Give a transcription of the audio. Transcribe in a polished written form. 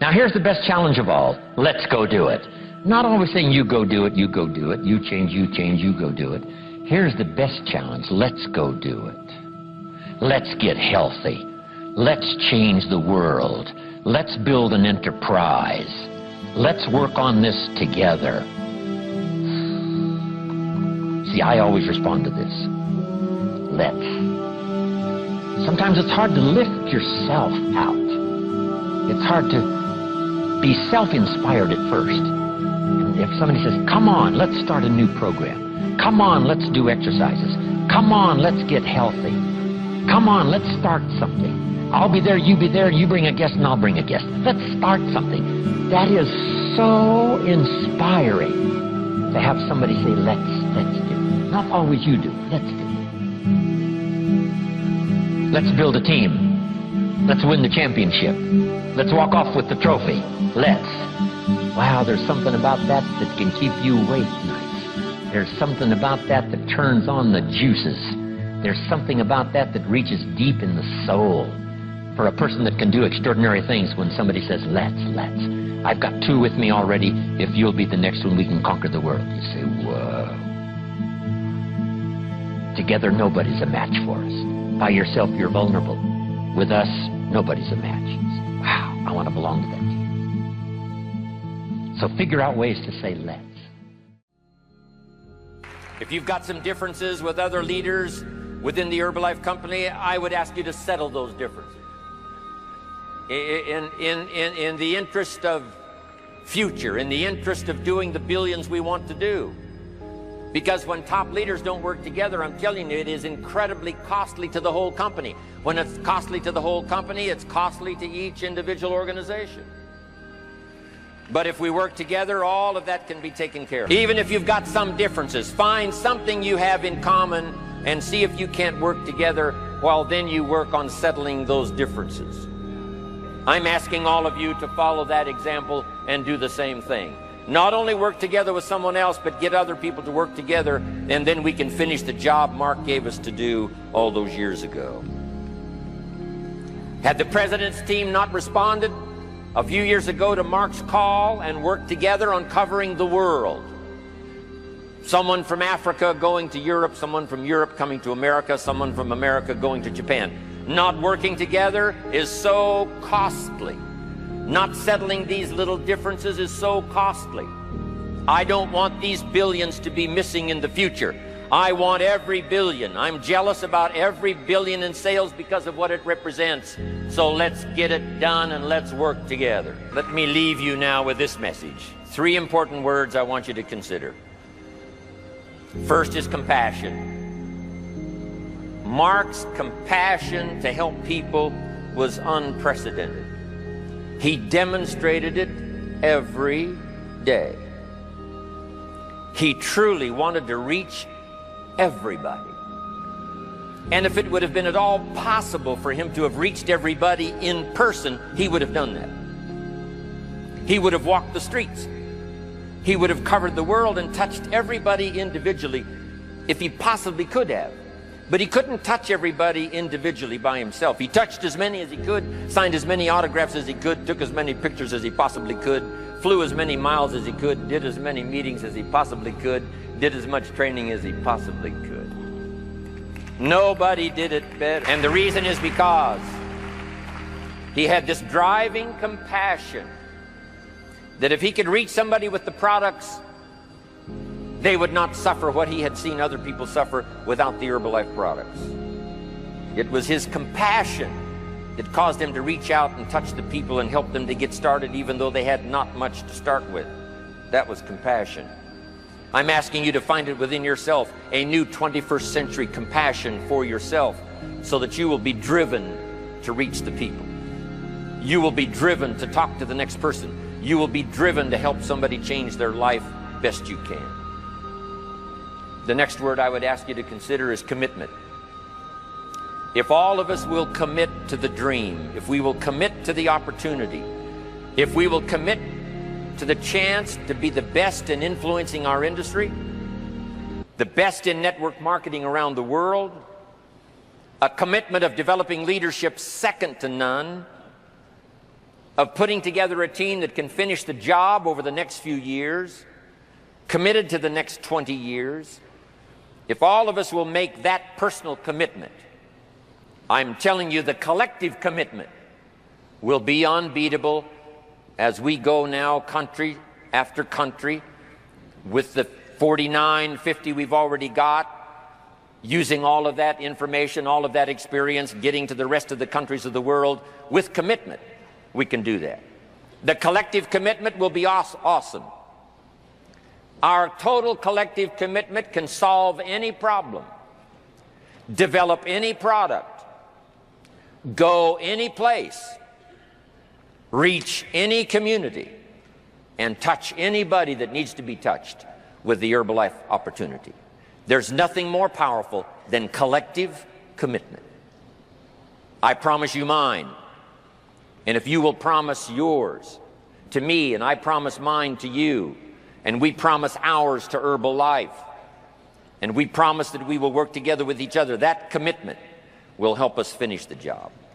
Now here's the best challenge of all. Let's go do it. Not always saying you go do it, you go do it, you change, you go do it. Here's the best challenge. Let's go do it. Let's get healthy. Let's change the world. Let's build an enterprise. Let's work on this together. See, I always respond to this. Let's. Sometimes it's hard to lift yourself out. It's hard to be self-inspired at first. And if somebody says, come on, let's start a new program. Come on, let's do exercises. Come on, let's get healthy. Come on, let's start something. I'll be there, you be there, you bring a guest and I'll bring a guest. Let's start something. That is so inspiring to have somebody say, let's do. Not always you do, let's do. Let's build a team. Let's win the championship. Let's walk off with the trophy. Let's. Wow, there's something about that that can keep you awake nights. There's something about that that turns on the juices. There's something about that that reaches deep in the soul. For a person that can do extraordinary things when somebody says, let's. I've got two with me already. If you'll be the next one, we can conquer the world. You say, whoa. Together, nobody's a match for us. By yourself, you're vulnerable. With us, nobody's a match. Wow, I want to belong to that team. So figure out ways to say let's. If you've got some differences with other leaders within the Herbalife company, I would ask you to settle those differences. In the interest of future, in the interest of doing the billions we want to do. Because when top leaders don't work together, I'm telling you, it is incredibly costly to the whole company. When it's costly to the whole company, it's costly to each individual organization. But if we work together, all of that can be taken care of. Even if you've got some differences, find something you have in common and see if you can't work together, while then you work on settling those differences. I'm asking all of you to follow that example and do the same thing. Not only work together with someone else, but get other people to work together, and then we can finish the job Mark gave us to do all those years ago. Had the president's team not responded a few years ago to Mark's call and worked together on covering the world, someone from Africa going to Europe, someone from Europe coming to America, someone from America going to Japan, not working together is so costly. Not settling these little differences is so costly. I don't want these billions to be missing in the future. I want every billion. I'm jealous about every billion in sales because of what it represents. So let's get it done and let's work together. Let me leave you now with this message. 3 important words I want you to consider. First is compassion. Mark's compassion to help people was unprecedented. He demonstrated it every day. He truly wanted to reach everybody. And if it would have been at all possible for him to have reached everybody in person, he would have done that. He would have walked the streets. He would have covered the world and touched everybody individually if he possibly could have. But he couldn't touch everybody individually by himself. He touched as many as he could, signed as many autographs as he could, took as many pictures as he possibly could, flew as many miles as he could, did as many meetings as he possibly could, did as much training as he possibly could. Nobody did it better. And the reason is because he had this driving compassion that if he could reach somebody with the products, they would not suffer what he had seen other people suffer without the Herbalife products. It was his compassion that caused him to reach out and touch the people and help them to get started even though they had not much to start with. That was compassion. I'm asking you to find it within yourself, a new 21st century compassion for yourself, so that you will be driven to reach the people. You will be driven to talk to the next person. You will be driven to help somebody change their life best you can. The next word I would ask you to consider is commitment. If all of us will commit to the dream, if we will commit to the opportunity, if we will commit to the chance to be the best in influencing our industry, the best in network marketing around the world, a commitment of developing leadership second to none, of putting together a team that can finish the job over the next few years, committed to the next 20 years. If all of us will make that personal commitment, I'm telling you the collective commitment will be unbeatable as we go now country after country with the 49, 50 we've already got, using all of that information, all of that experience, getting to the rest of the countries of the world with commitment. We can do that. The collective commitment will be awesome. Our total collective commitment can solve any problem, develop any product, go any place, reach any community, and touch anybody that needs to be touched with the Herbalife opportunity. There's nothing more powerful than collective commitment. I promise you mine. And if you will promise yours to me, and I promise mine to you, and we promise ours to Herbalife, and we promise that we will work together with each other, that commitment will help us finish the job.